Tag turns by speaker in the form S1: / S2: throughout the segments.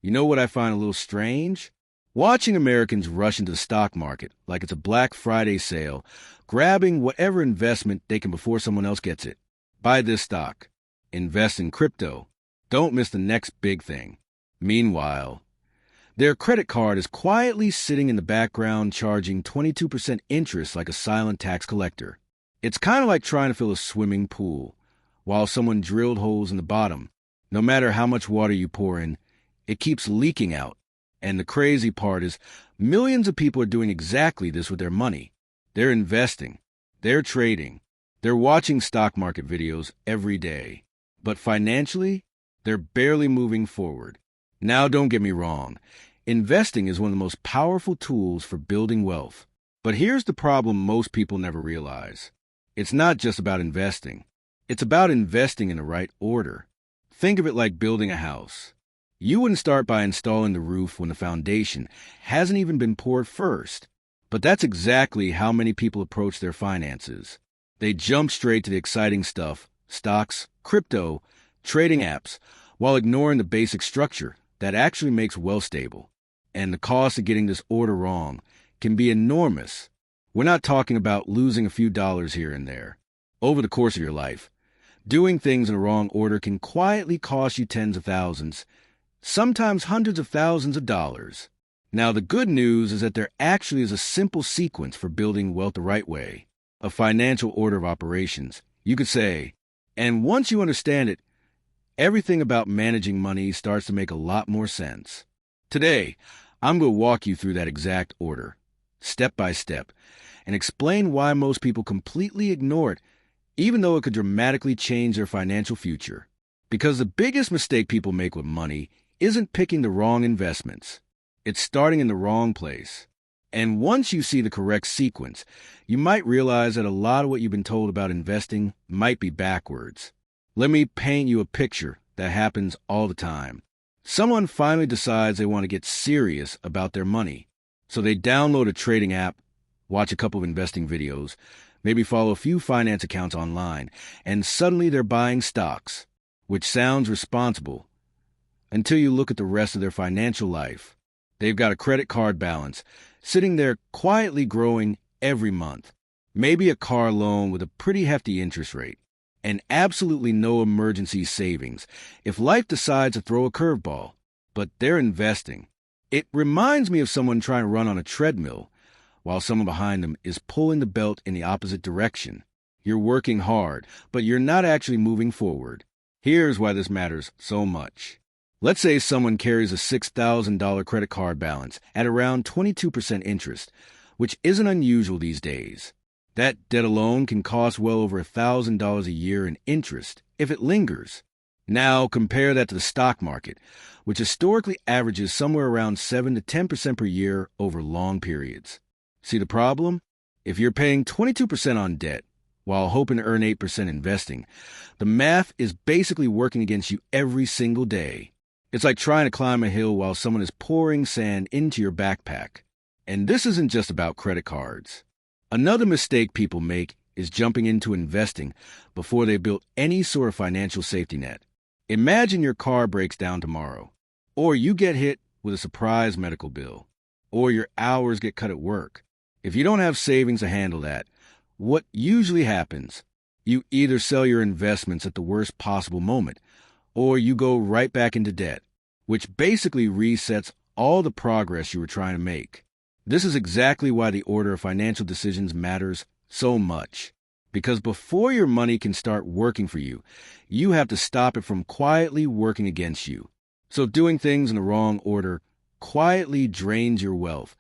S1: You know what I find a little strange? Watching Americans rush into the stock market like it's a Black Friday sale, grabbing whatever investment they can before someone else gets it. Buy this stock. Invest in crypto. Don't miss the next big thing. Meanwhile, their credit card is quietly sitting in the background charging 22% interest like a silent tax collector. It's kind of like trying to fill a swimming pool while someone drilled holes in the bottom. No matter how much water you pour in, it keeps leaking out. And the crazy part is millions of people are doing exactly this with their money. They're investing. They're trading. They're watching stock market videos every day. But financially, they're barely moving forward. Now, don't get me wrong. Investing is one of the most powerful tools for building wealth. But here's the problem most people never realize. It's not just about investing. It's about investing in the right order. Think of it like building a house. You wouldn't start by installing the roof when the foundation hasn't even been poured first. But that's exactly how many people approach their finances. They jump straight to the exciting stuff, stocks, crypto, trading apps, while ignoring the basic structure that actually makes wealth stable. And the cost of getting this order wrong can be enormous. We're not talking about losing a few dollars here and there. Over the course of your life, doing things in the wrong order can quietly cost you tens of thousands, sometimes hundreds of thousands of dollars. Now, the good news is that there actually is a simple sequence for building wealth the right way, a financial order of operations, you could say. And once you understand it, everything about managing money starts to make a lot more sense. Today, I'm going to walk you through that exact order, step by step, and explain why most people completely ignore it, even though it could dramatically change their financial future. Because the biggest mistake people make with money isn't picking the wrong investments. It's starting in the wrong place. And once you see the correct sequence, you might realize that a lot of what you've been told about investing might be backwards. Let me paint you a picture that happens all the time. Someone finally decides they want to get serious about their money. So they download a trading app, watch a couple of investing videos, maybe follow a few finance accounts online, and suddenly they're buying stocks, which sounds responsible until you look at the rest of their financial life. They've got a credit card balance sitting there quietly growing every month, maybe a car loan with a pretty hefty interest rate, and absolutely no emergency savings if life decides to throw a curveball. But they're investing. It reminds me of someone trying to run on a treadmill while someone behind them is pulling the belt in the opposite direction. You're working hard, but you're not actually moving forward. Here's why this matters so much. Let's say someone carries a $6,000 credit card balance at around 22% interest, which isn't unusual these days. That debt alone can cost well over $1,000 a year in interest if it lingers. Now compare that to the stock market, which historically averages somewhere around 7 to 10% per year over long periods. See the problem? If you're paying 22% on debt while hoping to earn 8% investing, the math is basically working against you every single day. It's like trying to climb a hill while someone is pouring sand into your backpack. And this isn't just about credit cards. Another mistake people make is jumping into investing before they built any sort of financial safety net. Imagine your car breaks down tomorrow, or you get hit with a surprise medical bill, or your hours get cut at work. If you don't have savings to handle that, what usually happens? You either sell your investments at the worst possible moment, or you go right back into debt, which basically resets all the progress you were trying to make. This is exactly why the order of financial decisions matters so much. Because before your money can start working for you, you have to stop it from quietly working against you. So doing things in the wrong order quietly drains your wealth.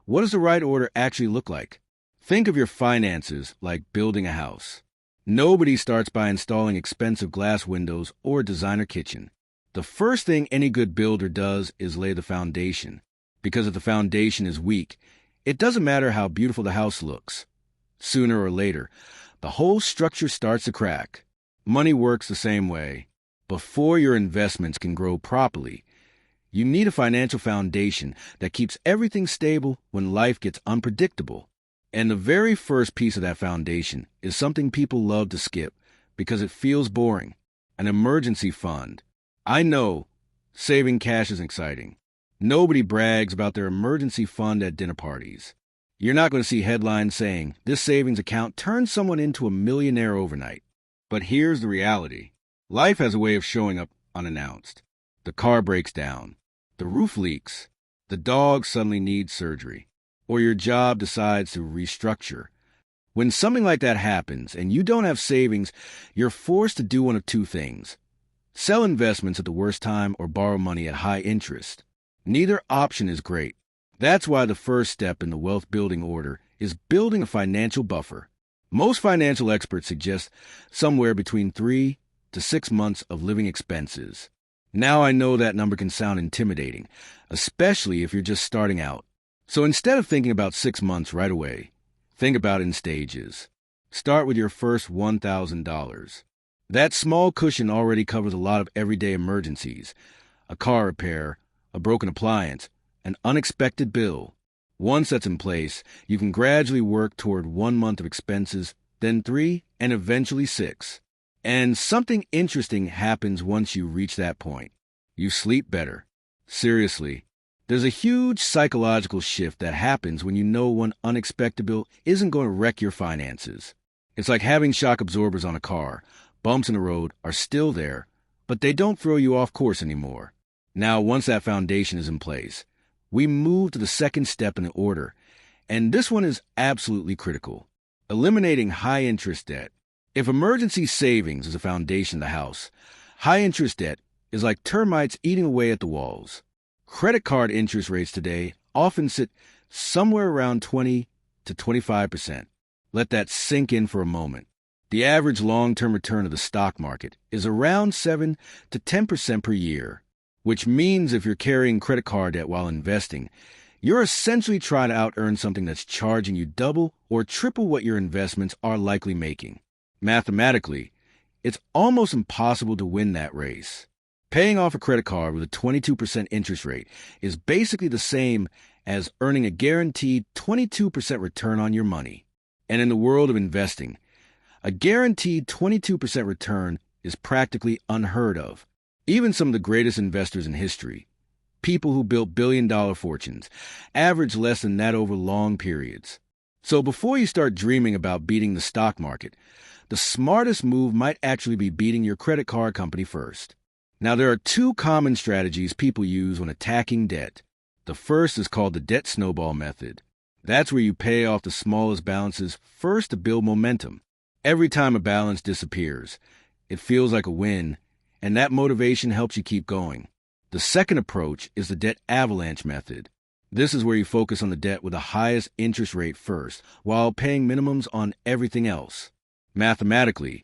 S1: What does the right order actually look like? Think of your finances like building a house. Nobody starts by installing expensive glass windows or a designer kitchen. The first thing any good builder does is lay the foundation. Because if the foundation is weak, it doesn't matter how beautiful the house looks. Sooner or later, the whole structure starts to crack. Money works the same way. Before your investments can grow properly, you need a financial foundation that keeps everything stable when life gets unpredictable. And the very first piece of that foundation is something people love to skip because it feels boring: an emergency fund. I know, Saving cash is exciting. Nobody brags about their emergency fund at dinner parties. You're not going to see headlines saying, "This savings account turned someone into a millionaire overnight." But here's the reality. Life has a way of showing up unannounced. The car breaks down. The roof leaks. The dog suddenly needs surgery. Or your job decides to restructure. When something like that happens and you don't have savings, you're forced to do one of two things. Sell investments at the worst time or borrow money at high interest. Neither option is great. That's why the first step in the wealth building order is building a financial buffer. Most financial experts suggest somewhere between 3 to 6 months of living expenses. Now I know that number can sound intimidating, especially if you're just starting out. So instead of thinking about 6 months right away, think about it in stages. Start with your first $1,000. That small cushion already covers a lot of everyday emergencies: a car repair, a broken appliance, an unexpected bill. Once that's in place, you can gradually work toward 1 month of expenses, then 3, and eventually 6. And something interesting happens once you reach that point. You sleep better. Seriously. There's a huge psychological shift that happens when you know one unexpected bill isn't going to wreck your finances. It's like having shock absorbers on a car. Bumps in the road are still there, but they don't throw you off course anymore. Now, once that foundation is in place, we move to the second step in the order, and this one is absolutely critical: eliminating high-interest debt. If emergency savings is a foundation of the house, high-interest debt is like termites eating away at the walls. Credit card interest rates today often sit somewhere around 20 to 25%. Let that sink in for a moment. The average long-term return of the stock market is around 7 to 10% per year, which means if you're carrying credit card debt while investing, you're essentially trying to out-earn something that's charging you double or triple what your investments are likely making. Mathematically, it's almost impossible to win that race. Paying off a credit card with a 22% interest rate is basically the same as earning a guaranteed 22% return on your money. And in the world of investing, a guaranteed 22% return is practically unheard of. Even some of the greatest investors in history, people who built billion-dollar fortunes, average less than that over long periods. So before you start dreaming about beating the stock market, the smartest move might actually be beating your credit card company first. Now, there are 2 common strategies people use when attacking debt. The first is called the debt snowball method. That's where you pay off the smallest balances first to build momentum. Every time a balance disappears, it feels like a win, and that motivation helps you keep going. The second approach is the debt avalanche method. This is where you focus on the debt with the highest interest rate first, while paying minimums on everything else. Mathematically,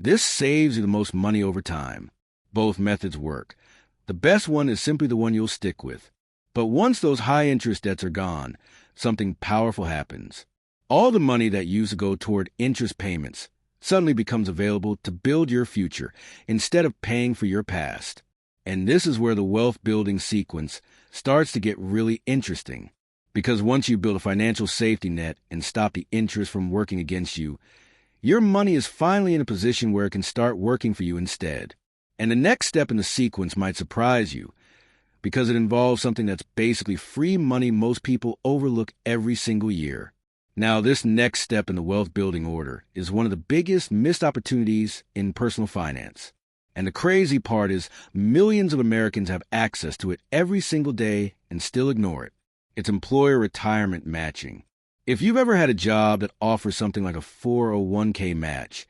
S1: this saves you the most money over time. Both methods work. The best one is simply the one you'll stick with. But once those high-interest debts are gone, something powerful happens. All the money that used to go toward interest payments suddenly becomes available to build your future instead of paying for your past. And this is where the wealth-building sequence starts to get really interesting. Because once you build a financial safety net and stop the interest from working against you, your money is finally in a position where it can start working for you instead. And the next step in the sequence might surprise you, because it involves something that's basically free money most people overlook every single year. Now, this next step in the wealth building order is one of the biggest missed opportunities in personal finance. And the crazy part is millions of Americans have access to it every single day and still ignore it. It's employer retirement matching. If you've ever had a job that offers something like a 401k match,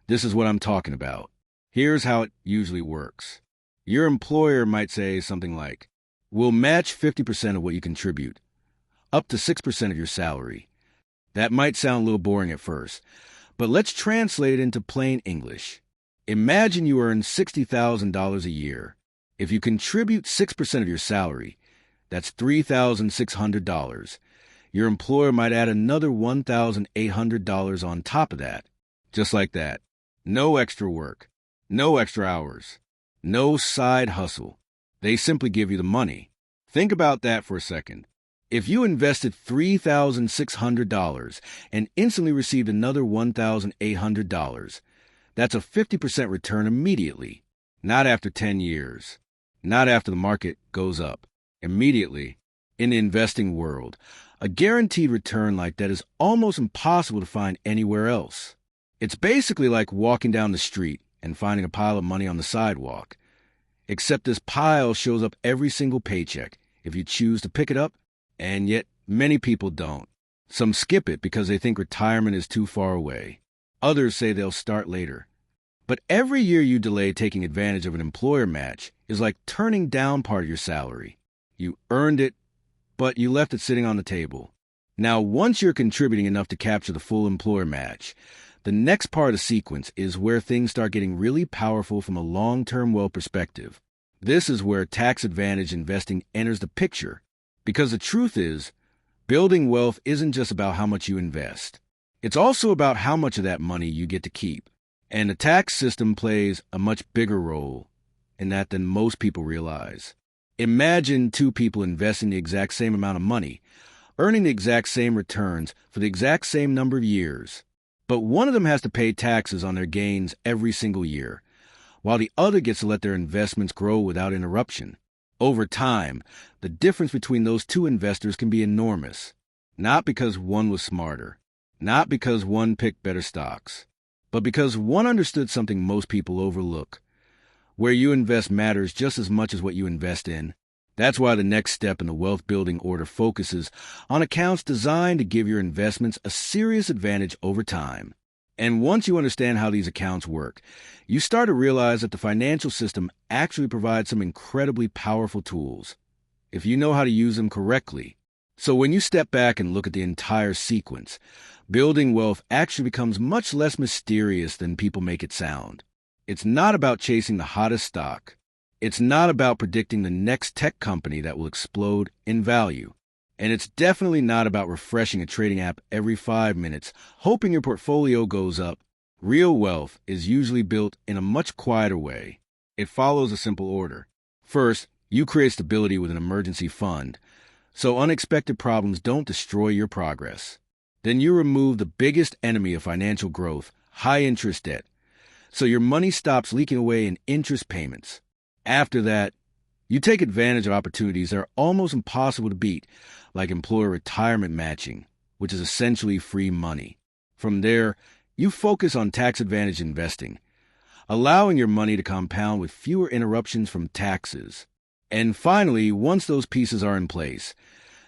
S1: this is what I'm talking about. Here's how it usually works. Your employer might say something like, "We'll match 50% of what you contribute, up to 6% of your salary." That might sound a little boring at first, but let's translate it into plain English. Imagine you earn $60,000 a year. If you contribute 6% of your salary, that's $3,600. Your employer might add another $1,800 on top of that. Just like that. No extra work. No extra hours. No side hustle. They simply give you the money. Think about that for a second. If you invested $3,600 and instantly received another $1,800, that's a 50% return immediately, not after 10 years. not after the market goes up. Immediately, in the investing world, a guaranteed return like that is almost impossible to find anywhere else. It's basically like walking down the street and finding a pile of money on the sidewalk. Except this pile shows up every single paycheck if you choose to pick it up, and yet many people don't. Some skip it because they think retirement is too far away. Others say they'll start later. But every year you delay taking advantage of an employer match is like turning down part of your salary. You earned it, but you left it sitting on the table. Now, once you're contributing enough to capture the full employer match, the next part of the sequence is where things start getting really powerful from a long-term wealth perspective. This is where tax-advantaged investing enters the picture, because the truth is, building wealth isn't just about how much you invest. It's also about how much of that money you get to keep. And the tax system plays a much bigger role in that than most people realize. Imagine two people investing the exact same amount of money, earning the exact same returns for the exact same number of years. But one of them has to pay taxes on their gains every single year, while the other gets to let their investments grow without interruption. Over time, the difference between those two investors can be enormous. Not because one was smarter, not because one picked better stocks, but because one understood something most people overlook. Where you invest matters just as much as what you invest in. That's why the next step in the wealth building order focuses on accounts designed to give your investments a serious advantage over time. And once you understand how these accounts work, you start to realize that the financial system actually provides some incredibly powerful tools, if you know how to use them correctly. So when you step back and look at the entire sequence, building wealth actually becomes much less mysterious than people make it sound. It's not about chasing the hottest stock. It's not about predicting the next tech company that will explode in value. And it's definitely not about refreshing a trading app every 5 minutes, hoping your portfolio goes up. Real wealth is usually built in a much quieter way. It follows a simple order. First, you create stability with an emergency fund, so unexpected problems don't destroy your progress. Then you remove the biggest enemy of financial growth, high-interest debt, so your money stops leaking away in interest payments. After that, you take advantage of opportunities that are almost impossible to beat, like employer retirement matching, which is essentially free money. From there, you focus on tax-advantaged investing, allowing your money to compound with fewer interruptions from taxes. And finally, once those pieces are in place,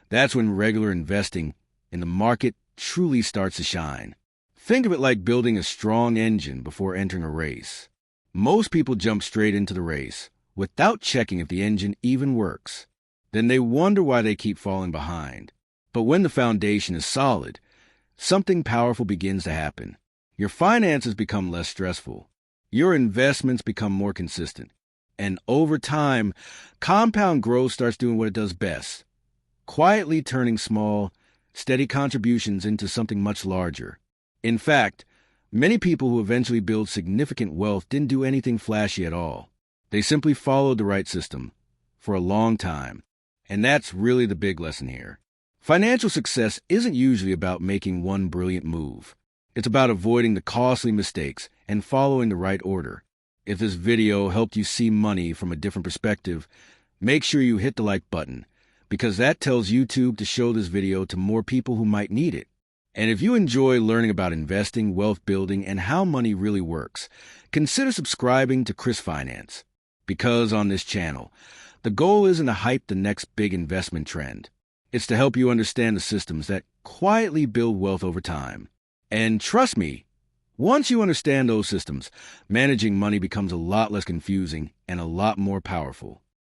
S1: that's when regular investing in the market truly starts to shine. Think of it like building a strong engine before entering a race. Most people jump straight into the race without checking if the engine even works. Then they wonder why they keep falling behind. But when the foundation is solid, something powerful begins to happen. Your finances become less stressful. Your investments become more consistent. And over time, compound growth starts doing what it does best, quietly turning small, steady contributions into something much larger. In fact, many people who eventually build significant wealth didn't do anything flashy at all. They simply followed the right system for a long time. And that's really the big lesson here. Financial success isn't usually about making one brilliant move. It's about avoiding the costly mistakes and following the right order. If this video helped you see money from a different perspective, make sure you hit the like button, because that tells YouTube to show this video to more people who might need it. And if you enjoy learning about investing, wealth building, and how money really works, consider subscribing to Chris Finance. Because on this channel, the goal isn't to hype the next big investment trend. It's to help you understand the systems that quietly build wealth over time. And trust me, once you understand those systems, managing money becomes a lot less confusing and a lot more powerful.